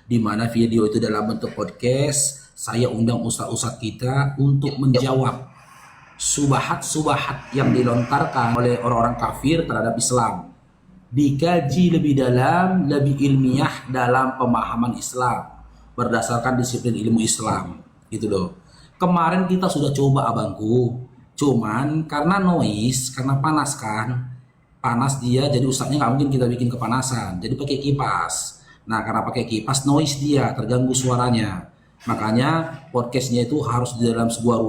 di mana video itu dalam bentuk podcast. Saya undang ustadz-ustadz kita untuk menjawab subahat-subahat yang dilontarkan oleh orang-orang kafir terhadap Islam. Dikaji lebih dalam, lebih ilmiah dalam pemahaman Islam berdasarkan disiplin ilmu Islam, gitu loh. Kemarin kita sudah coba abangku, cuman karena noise, karena panas kan, panas dia, jadi ustadznya nggak mungkin kita bikin kepanasan, jadi pakai kipas. Nah karena pakai kipas noise dia, terganggu suaranya. Makanya podcastnya itu harus di dalam sebuah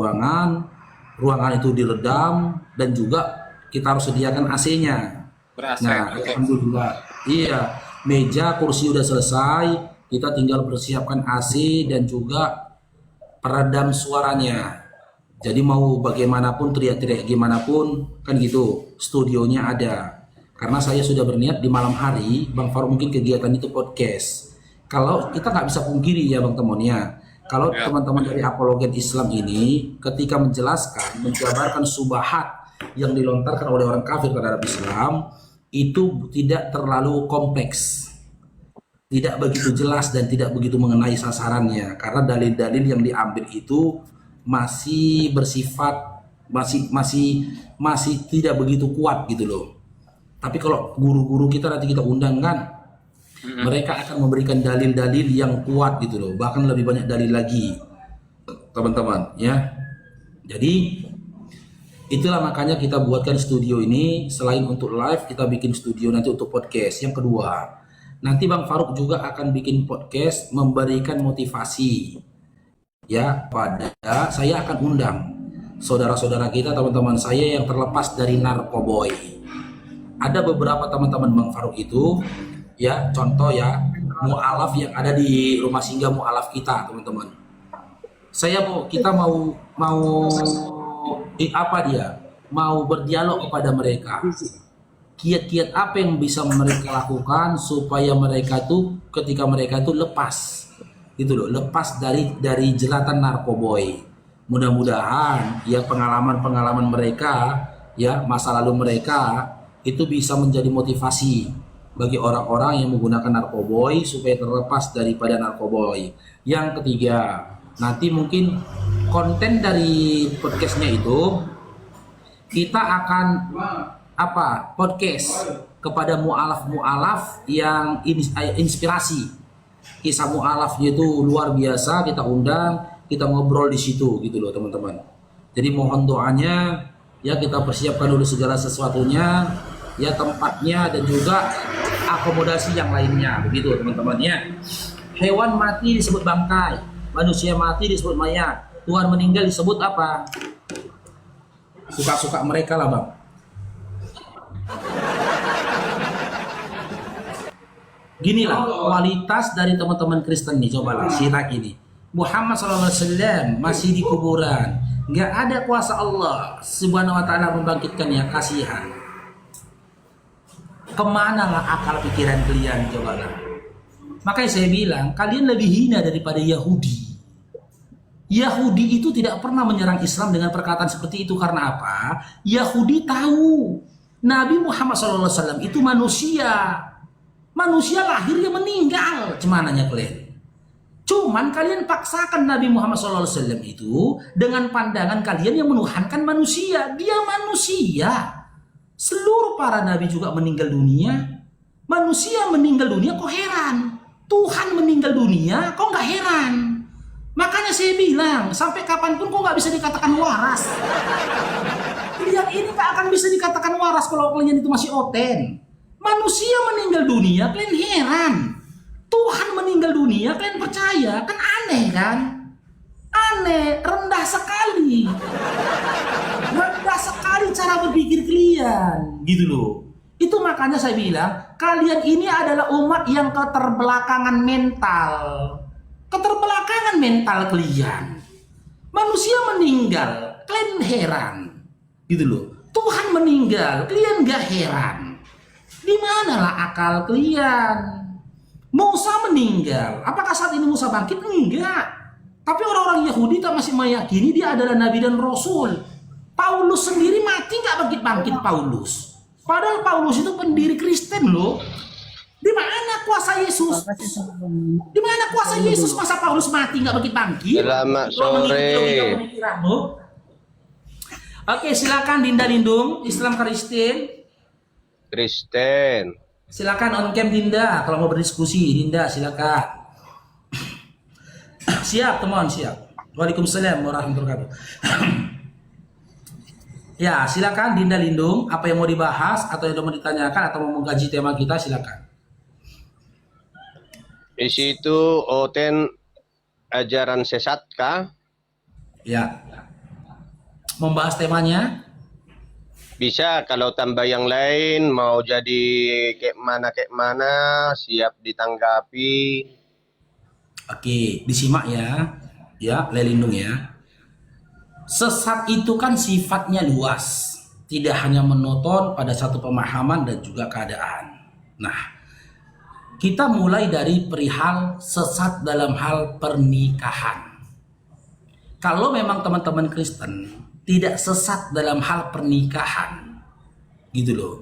ruangan itu diredam, dan juga kita harus sediakan AC-nya. Nah, alhamdulillah. Iya, meja, kursi udah selesai, kita tinggal persiapkan AC dan juga peredam suaranya. Jadi mau bagaimanapun, teriak-teriak gimana pun, kan gitu, studionya ada. Karena saya sudah berniat di malam hari, Bang Faruk mungkin kegiatan itu podcast. Kalau kita nggak bisa pungkiri ya Bang Temonia, kalau teman-teman dari Apologet Islam ini ketika menjelaskan, menjabarkan subahat yang dilontarkan oleh orang kafir terhadap Islam, itu tidak terlalu kompleks, tidak begitu jelas dan tidak begitu mengenai sasarannya, karena dalil-dalil yang diambil itu masih bersifat masih tidak begitu kuat gitu loh. Tapi kalau guru-guru kita nanti kita undang kan, mereka akan memberikan dalil-dalil yang kuat gitu loh, bahkan lebih banyak dalil lagi teman-teman ya. Jadi itulah makanya kita buatkan studio ini, selain untuk live kita bikin studio nanti untuk podcast. Yang kedua, nanti Bang Faruk juga akan bikin podcast memberikan motivasi ya, pada saya akan undang saudara-saudara kita, teman-teman saya yang terlepas dari narkoboy. Ada beberapa teman-teman Bang Faruk itu ya, contoh ya, mu'alaf yang ada di rumah singgah mu'alaf kita teman-teman. Kita mau mau berdialog kepada mereka. Kiat-kiat apa yang bisa mereka lakukan supaya mereka tuh ketika mereka tuh lepas gitu loh, lepas dari jeratan narkoboy. Mudah-mudahan ya pengalaman mereka ya, masa lalu mereka itu bisa menjadi motivasi bagi orang-orang yang menggunakan narkoboy supaya terlepas daripada narkoboy. Yang ketiga, nanti mungkin konten dari podcastnya itu kita akan podcast kepada mu'alaf yang inspirasi. Kisah mu'alafnya itu luar biasa, kita undang, kita ngobrol di situ gitu loh teman-teman. Jadi mohon doanya ya, kita persiapkan dulu segala sesuatunya ya, tempatnya dan juga akomodasi yang lainnya begitu teman-teman ya. Hewan mati disebut bangkai, manusia mati disebut mayat, Tuhan meninggal disebut apa? Suka-suka mereka lah Bang. Ginilah kualitas dari teman-teman Kristen nih, cobalah sirak ini. Muhammad SAW masih di kuburan, nggak ada kuasa Allah Subhanahu Wa Taala membangkitkannya, kasihan. Kemana lah akal pikiran kalian, cobalah. Makanya saya bilang kalian lebih hina daripada Yahudi. Yahudi itu tidak pernah menyerang Islam dengan perkataan seperti itu. Karena apa? Yahudi tahu Nabi Muhammad SAW itu manusia. Manusia lahirnya meninggal. Cemananya kalian. Cuman kalian paksakan Nabi Muhammad SAW itu dengan pandangan kalian yang menuhankan manusia. Dia manusia. Seluruh para nabi juga meninggal dunia. Manusia meninggal dunia kok heran. Tuhan meninggal dunia kok nggak heran. Makanya saya bilang, sampai kapanpun kok nggak bisa dikatakan waras. Kalian ini nggak akan bisa dikatakan waras kalau kalian itu masih oten. Manusia meninggal dunia, kalian heran. Tuhan meninggal dunia, kalian percaya. Kan aneh kan? Aneh, rendah sekali. Rendah sekali cara berpikir kalian. Gitu loh. Itu makanya saya bilang, kalian ini adalah umat yang keterbelakangan mental. Keterbelakangan mental kalian. Manusia meninggal, kalian heran. Gitu loh. Tuhan meninggal, kalian gak heran. Di manalah akal kalian? Musa meninggal, apakah saat ini Musa bangkit? Enggak. Tapi orang-orang Yahudi tak masih meyakini dia adalah nabi dan rasul. Paulus sendiri mati nggak bangkit-bangkit Paulus. Padahal Paulus itu pendiri Kristen loh. Di mana kuasa Yesus? Di mana kuasa Yesus? Masa Paulus mati nggak bangkit-bangkit? Selamat sore. Pemikiranmu. Oke, silakan Dinda Lindung, Islam Kristen. Kristen. Silakan on cam Dinda, kalau mau berdiskusi Dinda silakan. Siap teman, siap. Waalaikumsalam warahmatullahi wabarakatuh. Ya, silakan Dinda Lindung, apa yang mau dibahas atau yang mau ditanyakan atau mau mengkaji tema kita silakan. Di situ Oten ajaran sesat kah? Ya. Membahas temanya? Bisa, kalau tambah yang lain mau jadi kayak mana siap ditanggapi. Oke, disimak ya. Ya, Lelindung ya. Sesat itu kan sifatnya luas, tidak hanya menonton pada satu pemahaman dan juga keadaan. Nah, kita mulai dari perihal sesat dalam hal pernikahan. Kalau memang teman-teman Kristen tidak sesat dalam hal pernikahan, gitu loh.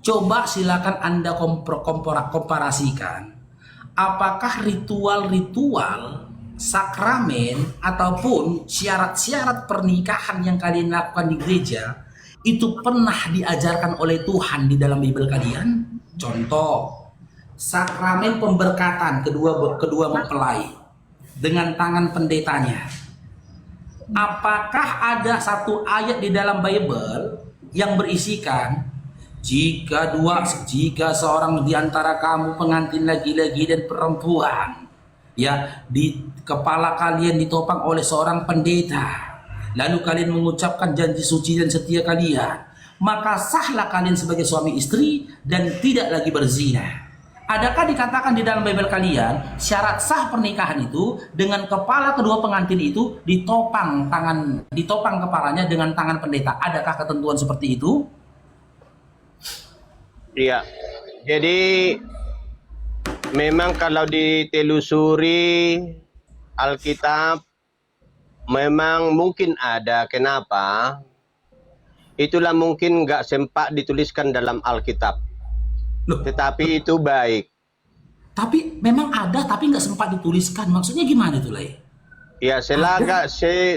Coba silakan Anda komparasikan, apakah ritual-ritual, sakramen, ataupun syarat-syarat pernikahan yang kalian lakukan di gereja itu pernah diajarkan oleh Tuhan di dalam Bible kalian? Contoh, sakramen pemberkatan kedua mempelai dengan tangan pendetanya. Apakah ada satu ayat di dalam Bible yang berisikan jika seorang di antara kamu pengantin laki-laki dan perempuan, ya, di kepala kalian ditopang oleh seorang pendeta, lalu kalian mengucapkan janji suci dan setia kalian, maka sahlah kalian sebagai suami istri dan tidak lagi berzina. Adakah dikatakan di dalam Bible kalian syarat sah pernikahan itu dengan kepala kedua pengantin itu ditopang kepalanya dengan tangan pendeta? Adakah ketentuan seperti itu? Iya. Jadi memang kalau ditelusuri Alkitab memang mungkin ada. Kenapa? Itulah mungkin nggak sempat dituliskan dalam Alkitab. Loh, tetapi itu baik. tapi memang ada tapi nggak sempat dituliskan. Maksudnya gimana itu, Lai? Ya,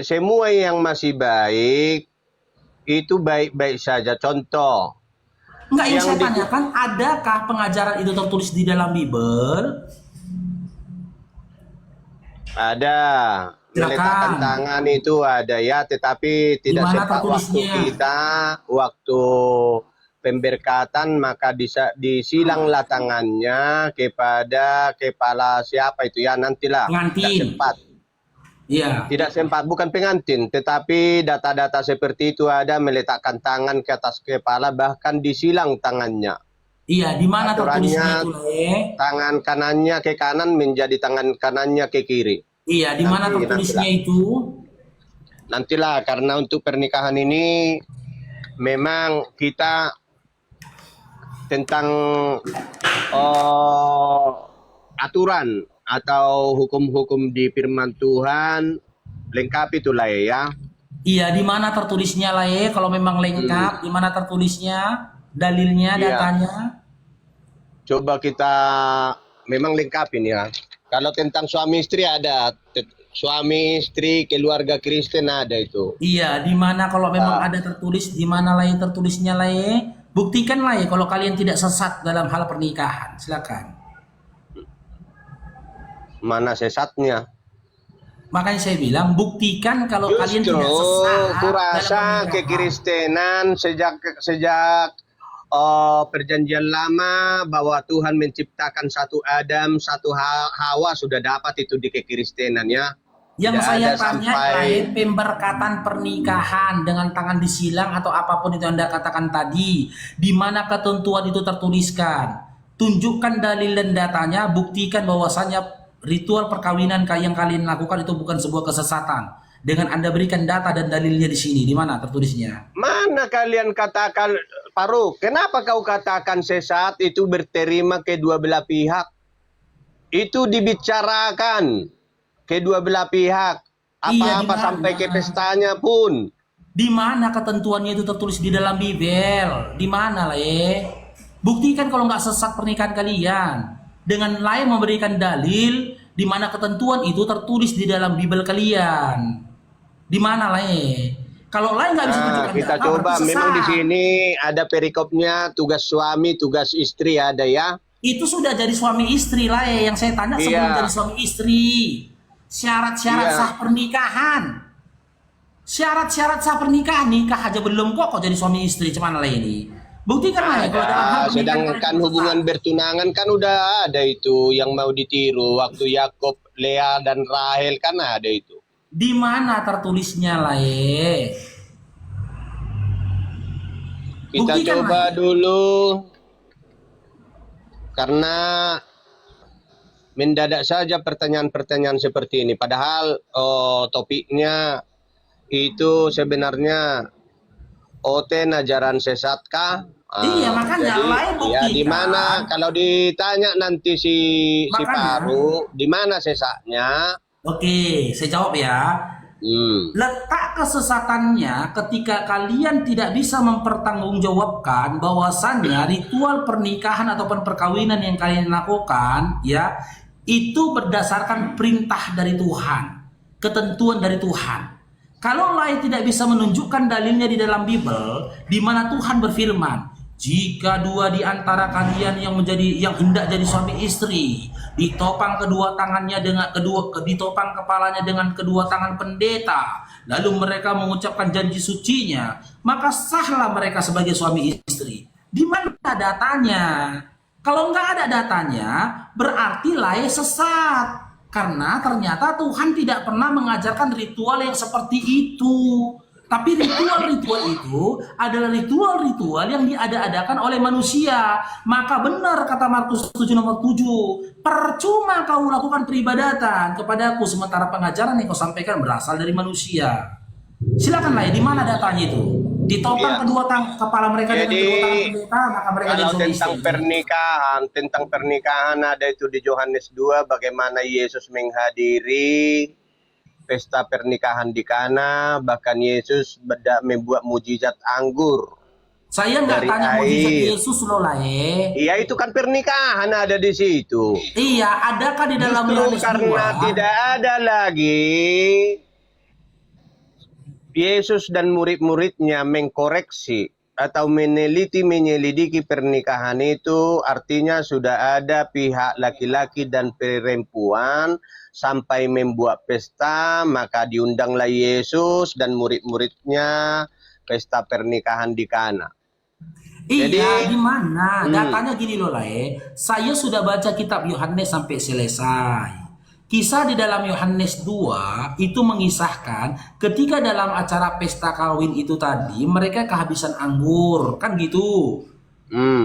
semua yang masih baik itu baik-baik saja. Contoh. Enggak, yang saya tanyakan, adakah pengajaran itu tertulis di dalam Bible? Ada. Meletakkan tangan itu ada ya, tetapi tidak sempat waktu kita, waktu pemberkatan maka disilanglah tangannya kepada kepala siapa itu ya, nantilah. Tidak sempat. Iya. Tidak sempat, bukan pengantin, tetapi data-data seperti itu ada, meletakkan tangan ke atas kepala bahkan disilang tangannya. Iya, di mana tertulisnya itu, Le? Tangan kanannya ke kanan menjadi tangan kanannya ke kiri. Iya, di mana tertulisnya itu? Nantilah, karena untuk pernikahan ini memang kita tentang aturan atau hukum-hukum di firman Tuhan lengkap itu lah ya. Iya, di mana tertulisnya lah ya? Kalau memang lengkap, di mana tertulisnya, dalilnya, datanya? Coba kita memang lengkapin ya. Kalau tentang suami istri ada, suami istri keluarga Kristen ada itu. Iya, di mana kalau memang ada tertulis, di mana lah tertulisnya lah ya? Buktikan lah ya kalau kalian tidak sesat dalam hal pernikahan. Silakan. Mana sesatnya? Makanya saya bilang buktikan kalau kalian tidak sesat. Kurasa kekristenan sejak perjanjian lama bahwa Tuhan menciptakan satu Adam, satu Hawa sudah dapat itu di kekristenan ya. Yang saya tanya lain pemberkatan pernikahan dengan tangan disilang atau apapun itu Anda katakan tadi, di mana ketentuan itu tertuliskan? Tunjukkan dalil dan datanya, buktikan bahwasanya ritual perkawinan yang kalian lakukan itu bukan sebuah kesesatan. Dengan Anda berikan data dan dalilnya di sini, di mana tertulisnya? Mana kalian katakan, Faruk, kenapa kau katakan sesat itu berterima kedua belah pihak? Itu dibicarakan kedua belah pihak. Apa-apa sampai ke pestanya pun. Di mana ketentuannya itu tertulis di dalam Bible? Di mana lah ya? Buktikan kalau nggak sesat pernikahan kalian. Dengan lain memberikan dalil di mana ketentuan itu tertulis di dalam Bible kalian. Di mana lain? Kalau lain nggak bisa Nah, tunjukkan kita data, coba. berarti Memang di sesat. sini ada perikopnya, tugas suami, tugas istri ada ya. Itu sudah jadi suami istri lah ya. Yang saya tanya sebelum Iya, jadi suami istri. Syarat-syarat iya. sah pernikahan. Syarat-syarat sah pernikahan, nikah aja belum kok jadi suami istri, cuman lah ini. Buktikan lah ya kalau dalam hal Ada, pernikahan kalian sedangkan itu hubungan sesat. bertunangan kan udah ada itu yang mau ditiru. Waktu Yakob, Lea, dan Rahel kan ada itu. Di mana tertulisnya lah ya? Kita Buktikan lah coba ya. dulu, karena mendadak saja pertanyaan-pertanyaan seperti ini. Padahal topiknya itu sebenarnya OT ajaran sesatkah? Iya, makanya Jadi lain ya di mana buktikan. kalau ditanya nanti si Makanya, Paru di mana sesaknya? oke, saya jawab ya. Hmm. Letak kesesatannya ketika kalian tidak bisa mempertanggungjawabkan bahwasannya ritual pernikahan ataupun perkawinan yang kalian lakukan ya itu berdasarkan perintah dari Tuhan, ketentuan dari Tuhan. Kalau lain tidak bisa menunjukkan dalilnya di dalam Bible, di mana Tuhan berfirman, jika dua di antara kalian yang hendak jadi suami istri, ditopang kedua tangannya dengan ditopang kepalanya dengan kedua tangan pendeta, lalu mereka mengucapkan janji sucinya, maka sahlah mereka sebagai suami istri. Di mana datanya? Kalau nggak ada datanya, berarti Lae sesat. Karena ternyata Tuhan tidak pernah mengajarkan ritual yang seperti itu. Tapi ritual-ritual itu adalah ritual-ritual yang diada-adakan oleh manusia. Maka benar kata Markus 7 nomor 7. Percuma kau lakukan peribadatan kepadaku sementara pengajaran yang kau sampaikan berasal dari manusia. Silakan Lae, di mana datanya itu? Ditopang Iya. kedua kepala mereka dengan Jadi kedua tangan pendeta, maka mereka jadi kalau suami tentang istri. tentang pernikahan ada itu di Yohanes 2 bagaimana Yesus menghadiri pesta pernikahan di Kana, bahkan Yesus membuat mujizat anggur Saya nggak dari tanya mujizat air. Yesus loh Lae. Iya itu kan pernikahan ada di situ. Iya, adakah di dalam Justru Yohanes karena 2? tidak ada lagi Yesus dan murid-muridnya mengkoreksi atau menyelidiki pernikahan itu, artinya sudah ada pihak laki-laki dan perempuan sampai membuat pesta, maka diundanglah Yesus dan murid-muridnya pesta pernikahan di Kana. Iya, Jadi, di mana? Datanya gini loh Lae. Saya sudah baca kitab Yohanes sampai selesai. Kisah di dalam Yohanes 2 itu mengisahkan ketika dalam acara pesta kawin itu tadi mereka kehabisan anggur, kan gitu.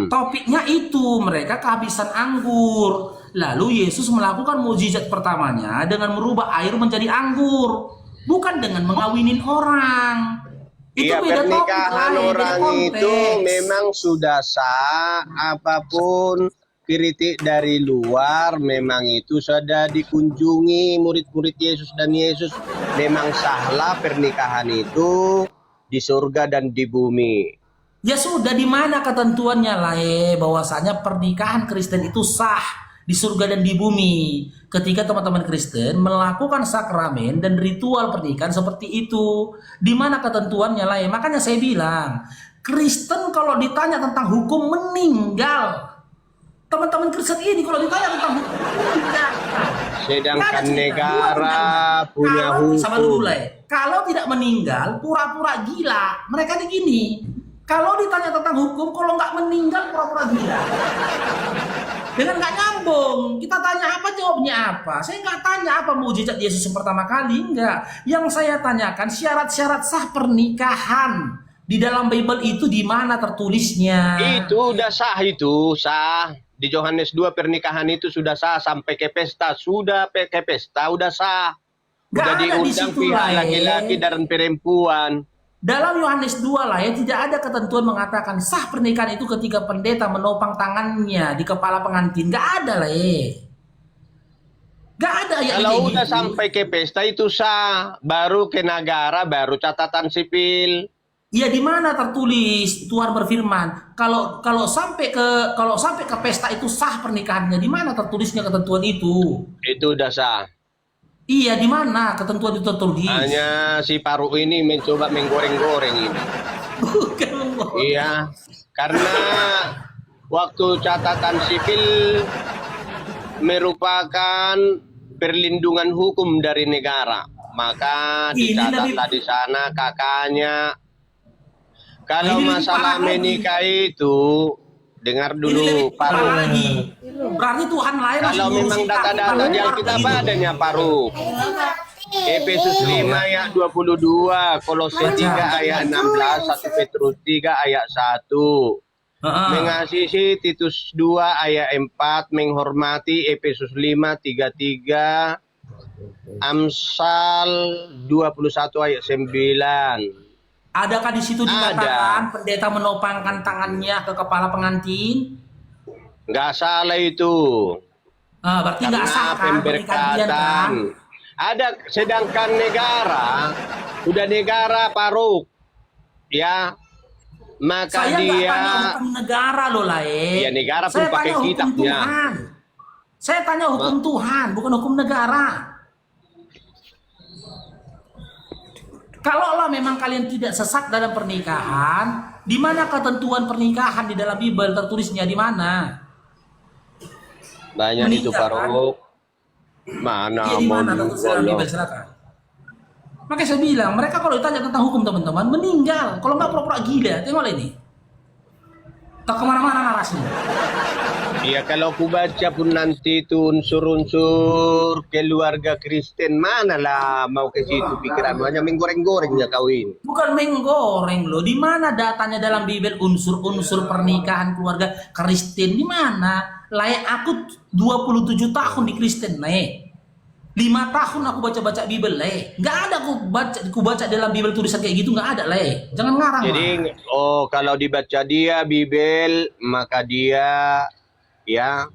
Topiknya itu mereka kehabisan anggur. Lalu Yesus melakukan mukjizat pertamanya dengan merubah air menjadi anggur, bukan dengan mengawinin orang. Itu iya, beda topik pernikahan Lae, beda orang itu konteks. memang sudah sah, apapun kritik dari luar memang itu sudah dikunjungi murid-murid Yesus dan Yesus memang sahlah pernikahan itu di surga dan di bumi. Ya sudah, di mana ketentuannya Lae bahwasanya pernikahan Kristen itu sah di surga dan di bumi ketika teman-teman Kristen melakukan sakramen dan ritual pernikahan seperti itu. Di mana ketentuannya Lae? Makanya saya bilang Kristen kalau ditanya tentang hukum meninggal. Teman-teman Kristen ini kalau ditanya tentang hukum meninggal. Sedangkan negara punya Sama dulu hukum. Lae. Kalau tidak meninggal pura-pura gila. Mereka ini gini. Kalau ditanya tentang hukum, kalau nggak meninggal pura-pura gila. Dengan nggak nyambung. Kita tanya apa, jawabnya apa. Saya nggak tanya apa mujizat Yesus yang pertama kali, enggak. Yang saya tanyakan syarat-syarat sah pernikahan di dalam Bible itu di mana tertulisnya? Itu udah sah, itu sah. Di Yohanes 2 pernikahan itu sudah sah sampai ke pesta, sudah ke pesta udah sah. Nggak Udah ada di diundang situ pihak Lae. laki-laki dan perempuan. Dalam Yohanes 2 lah ya tidak ada ketentuan mengatakan sah pernikahan itu ketika pendeta menopang tangannya di kepala pengantin. Nggak ada lah ya. Nggak ada ya. Kalau udah sampai ke pesta itu sah, baru ke negara, baru catatan sipil. Iya, di mana tertulis Tuhan berfirman kalau sampai ke pesta itu sah pernikahannya, di mana tertulisnya ketentuan itu? Itu udah sah. Iya, di mana ketentuan itu tertulis? Hanya si Paru ini mencoba menggoreng-goreng ini. Bukan. Iya, karena waktu catatan sipil merupakan perlindungan hukum dari negara, maka Ini dicatatlah lebih di sana kakaknya. Kalau ini lebih masalah parah lagi. menikah itu, dengar Ini lebih dulu parah Paru. lagi. Berarti Tuhan lain Kalau memang data-data yang kita adanya Paru. Efesus 5 ayat 22, Kolose 3 ayat 16, 1 Petrus 3 ayat 1. Mengasihi Titus 2 ayat 4, menghormati Efesus 5 33, Amsal 21 ayat 9. Adakah di situ dikatakan pendeta menopangkan tangannya ke kepala pengantin? Nggak salah itu. Berarti nggak Karena sah kan pernikahan kan? pemberkatan. Ada, sedangkan negara, udah negara Paru, ya, maka Saya nggak dia, tanya hukum negara loh lah, ya negara pun saya pakai tanya hukum kitabnya. Tuhan. Saya tanya hukum Tuhan, bukan hukum negara. Kalaulah memang kalian tidak sesat dalam pernikahan, di mana ketentuan pernikahan di dalam Bible tertulisnya di mana? Banyak itu Meninggal, Paru. Mana Iya, di mau mana tertulis dalam Bible, silakan. Makanya saya bilang, mereka kalau ditanya tentang hukum teman-teman, meninggal. Kalau nggak pura-pura gila, tengok ini. Tak kemana-mana narasinya. Iya, kalau ku baca pun nanti itu unsur-unsur keluarga Kristen, mana lah mau ke situ pikiran, hanya menggoreng-gorengnya kawin. Bukan menggoreng loh. Di mana datanya dalam Bible unsur-unsur pernikahan keluarga Kristen? Di mana? Layak aku 27 tahun di Kristen, layak. 5 tahun aku baca-baca Bible, layak. Nggak ada aku baca dalam Bible tulisan kayak gitu, nggak ada, layak. Jangan ngarang. Jadi, kalau dibaca dia Bible, maka dia ya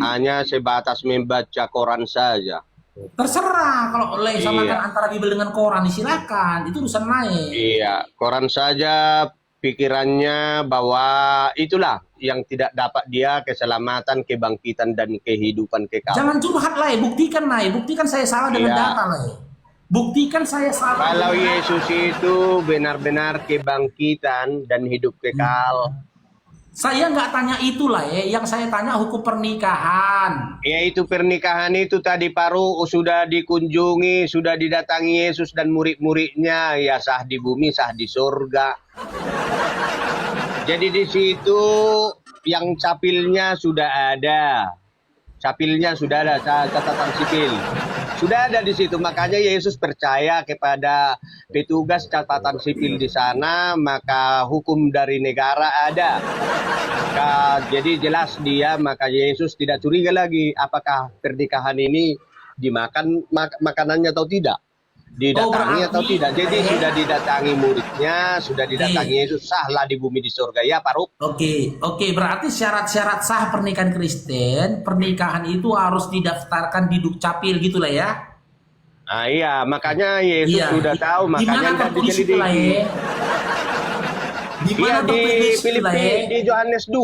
hanya sebatas membaca koran saja. Terserah kalau layak samakan antara Bible dengan Koran, silakan. Itu urusan lain. Iya, koran saja pikirannya bahwa itulah yang tidak dapat dia keselamatan, kebangkitan, dan kehidupan kekal. Jangan curhat lah, buktikan lah, buktikan saya salah dengan data lah. Buktikan saya salah. Kalau Yesus itu benar-benar kebangkitan dan hidup kekal. Saya nggak tanya itulah yang saya tanya hukum pernikahan. Yaitu pernikahan itu tadi Paru sudah dikunjungi, sudah didatangi Yesus dan murid-muridnya, ya sah di bumi, sah di surga. Jadi di situ yang capilnya sudah ada. Capilnya sudah ada, catatan sipil. Sudah ada di situ, makanya Yesus percaya kepada petugas catatan sipil di sana, maka hukum dari negara ada. Jadi jelas dia, maka Yesus tidak curiga lagi apakah pernikahan ini dimakan makanannya atau tidak. Didatangi atau tidak. Jadi sudah didatangi muridnya, sudah didatangi Yesus, sahlah di bumi di surga, ya Paruk. Oke, berarti syarat-syarat sah pernikahan Kristen, pernikahan itu harus didaftarkan di Dukcapil gitulah ya. Nah iya, makanya Yesus sudah tahu, makanya tidak diselidiki. Iya, di Filipi, di Yohanes 2,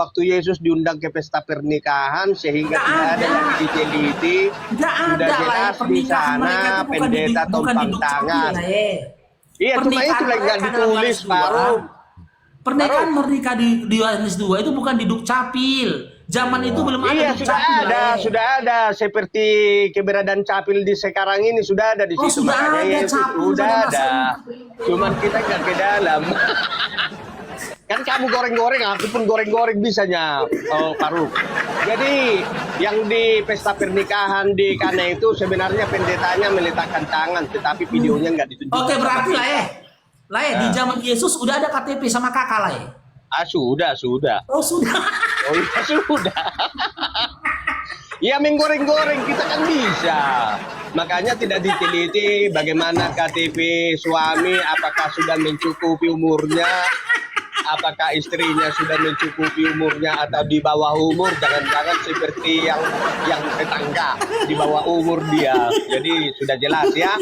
waktu Yesus diundang ke pesta pernikahan, sehingga tidak ada yang diteliti, sudah jelas di sana pendeta tumpang tangan. Iya, cuma itu lagi nggak ditulis, Baru. Pernikahan menikah di Yohanes 2 itu bukan di Dukcapil. Zaman itu belum ada. Iya, sudah ada. Seperti keberadaan capil di sekarang ini sudah ada di situ. Sudah ada capil, sudah ada. Cuman kita nggak ke dalam. Kan kamu goreng-goreng, aku pun goreng-goreng bisanya, Paruk. Jadi yang di pesta pernikahan di Kana itu sebenarnya pendetanya meletakkan tangan, tetapi videonya nggak ditunjukkan. Oke, berarti lah ya, di zaman Yesus udah ada KTP sama kakak lah ya. Sudah. Oh sudah. Oh iya sudah. Ya menggoreng-goreng kita kan bisa. Makanya tidak diteliti bagaimana KTP suami, apakah sudah mencukupi umurnya, apakah istrinya sudah mencukupi umurnya atau di bawah umur. Jangan-jangan seperti yang tetangga di bawah umur dia. Jadi sudah jelas ya.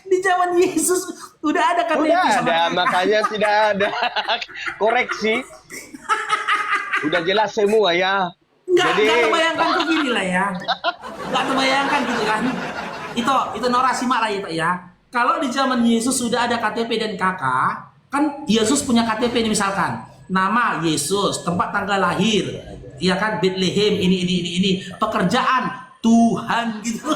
Di zaman Yesus Udah ada KTP Udah sama ada, kakak. makanya tidak ada koreksi. Udah jelas semua ya. Nggak terbayangkan tuh gini lah ya. Nggak terbayangkan gitu kan. Itu narasi mak lah itu ya. Kalau di zaman Yesus sudah ada KTP dan kakak, kan Yesus punya KTP nih misalkan. Nama Yesus, tempat tanggal lahir, ya kan Bethlehem, ini. Pekerjaan Tuhan gitu.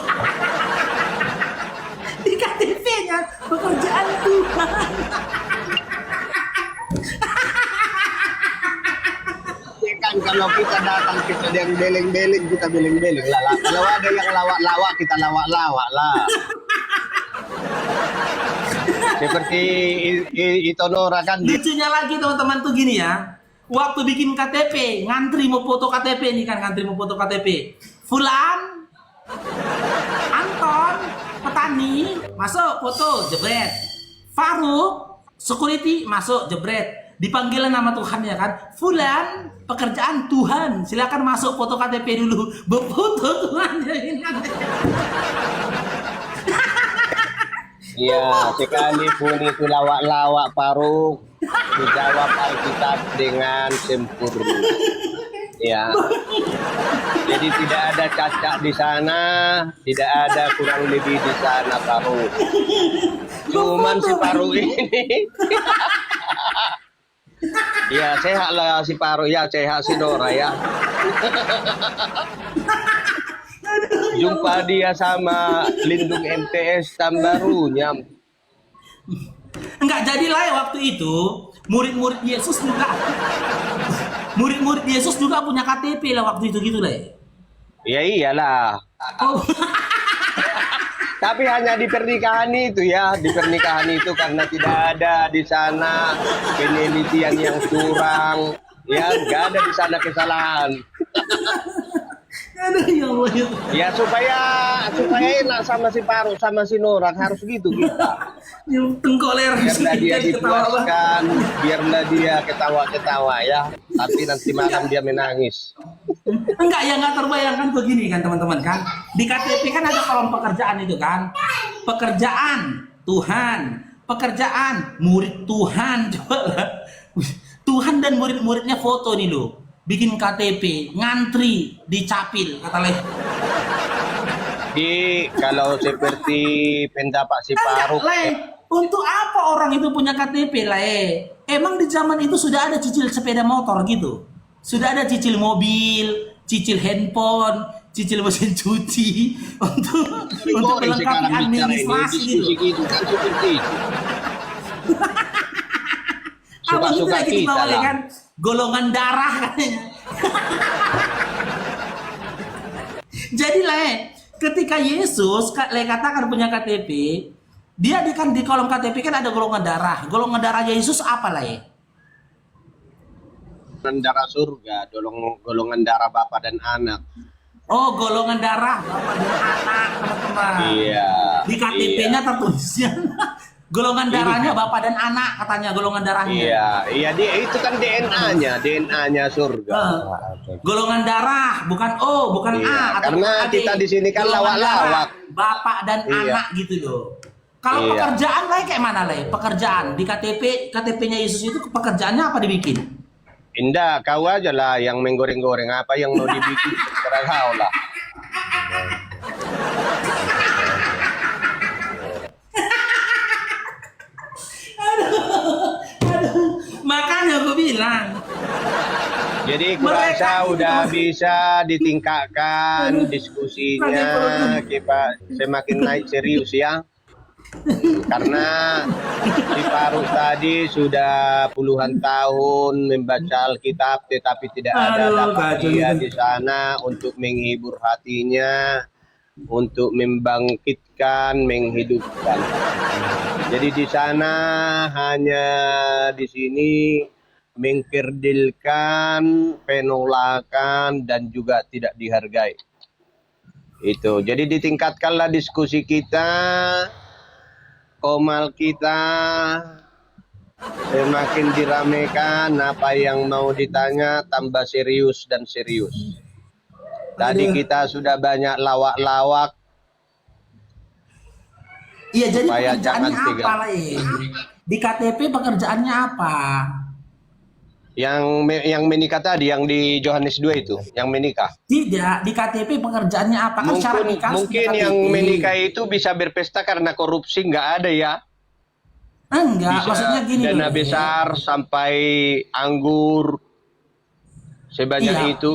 Di KTP-nya pekerjaan Tuhan. Kan kalau kita datang kita yang beleng-beleng, kita beleng-beleng lah. Kalau ada yang lawak-lawak, kita lawak-lawak lah. Seperti itu Nora kan. Lucunya lagi teman-teman tuh gini ya. Waktu bikin KTP, ngantri mau foto KTP nih kan, ngantri mau foto KTP. Fulan, Anton, petani, masuk foto, jebret. Faruk, security, masuk, jebret. Dipanggil nama Tuhan ya kan. Fulan, pekerjaan Tuhan, silakan masuk foto KTP dulu. Berfoto Tuhan. Iya, sekalipun itu lawak-lawak Faruk, dijawab Alkitab dengan sempurna. Ya. Jadi tidak ada cacat di sana, tidak ada kurang lebih di sana Faruk. Cuman si Faruk ini ya sehat lah si Faruk ya, sehat si Nora ya. Jumpa dia sama Lindung MTS tahun barunya. Enggak jadilah ya waktu itu murid-murid Yesus juga punya KTP lah waktu itu gitu lah. Ya iyalah. Oh. Tapi hanya di pernikahan itu ya, di pernikahan itu karena tidak ada di sana penelitian yang curang, ya nggak ada di sana kesalahan. Aduh ya Allah. Ya supaya enak sama si Faruk sama si Nora harus gitu kita. Yang tengkoler Biarlah dia ketawa. dipuaskan, biarlah dia ketawa-ketawa ya. Tapi nanti malam dia menangis. Enggak ya, nggak terbayangkan begini kan teman-teman kan. Di KTP kan ada kolom pekerjaan itu kan. Pekerjaan Tuhan, pekerjaan murid Tuhan. Coba lah. Tuhan dan murid-muridnya foto nih loh. Bikin KTP, ngantri, dicapil kata Le. Kalau seperti pendapat si Faruk, Le, untuk apa orang itu punya KTP Le? Emang di zaman itu sudah ada cicil sepeda motor gitu? Sudah ada cicil mobil, cicil handphone, cicil mesin cuci untuk melengkapi administrasi gitu. Gitu kan seperti itu. Abang itu Suka-suka lagi kita dibawa lah. kan golongan darah katanya. Jadi Le, ketika Yesus Le katakan punya KTP, dia di kolom KTP kan ada golongan darah. Golongan darah Yesus apa Le? Golongan darah surga, golongan darah Bapa dan Anak. Oh, golongan darah Bapak dan anak, teman-teman. Iya. Di KTP-nya tertulisnya golongan darahnya Bapak dan anak, katanya golongan darahnya. Iya, itu kan DNA-nya surga. Golongan darah, bukan O, bukan Iya, A atau karena AD. kita di sini kan Golongan lawak-lawak. darah, Bapak dan Iya. anak gitu loh. Kalau Iya. pekerjaan Le kayak mana Le? Pekerjaan di KTP-nya Yesus itu pekerjaannya apa dibikin? Indah, kau aja lah yang menggoreng-goreng apa yang mau dibikin terserah kau lah. Aduh, makanya gue bilang. Jadi kurasa udah bisa ditingkatkan diskusinya, kita semakin naik serius ya. Karena si Faruk tadi sudah puluhan tahun membaca Alkitab, tetapi tidak ada dapat dia di sana untuk menghibur hatinya, untuk membangkitkan, menghidupkan. Jadi di sana hanya di sini mengkerdilkan, penolakan, dan juga tidak dihargai. Itu. Jadi ditingkatkanlah diskusi kita, komal kita, semakin diramekan, apa yang mau ditanya tambah serius dan serius. Tadi kita sudah banyak lawak-lawak. Iya, jadi supaya pekerjaannya jangan apa lah ya? Di KTP pekerjaannya apa? Yang menikah tadi, yang di Yohanes 2 itu, yang menikah. Tidak, di KTP pekerjaannya apa? Kan syarat nikah harus punya Mungkin yang KTP. menikah itu bisa berpesta karena korupsi, nggak ada ya. Enggak, Bisa maksudnya gini dana loh, Le. besar sampai anggur sebanyak Iya, itu.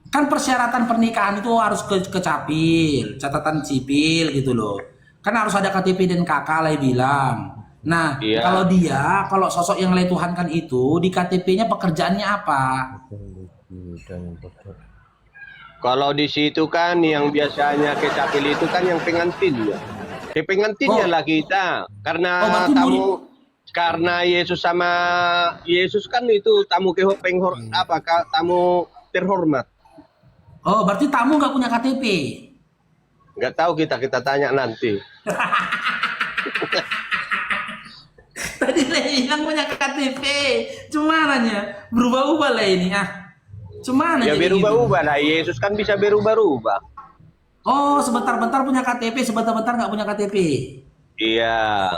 kan persyaratan pernikahan itu harus ke capil, catatan sipil gitu loh. Kan harus ada KTP dan KK lah bilang. Nah, Iya. kalau sosok yang Le Tuhankan itu di KTP-nya pekerjaannya apa? Kalau di situ kan yang biasanya ke capil itu kan yang pengantinnya. Ke pengantinnya Oh, lah kita. oh berarti murid. Karena Yesus sama Yesus kan itu tamu tamu terhormat. Oh, berarti tamu nggak punya KTP. Nggak tahu, kita tanya nanti. Tadi Le bilang punya KTP. Cuma nanya berubah-ubah lah ini ah. Cuma Ya jadi gitu. berubah-ubah lah. Yesus kan bisa berubah-ubah. Oh, sebentar-bentar punya KTP, sebentar-bentar nggak punya KTP. Iya.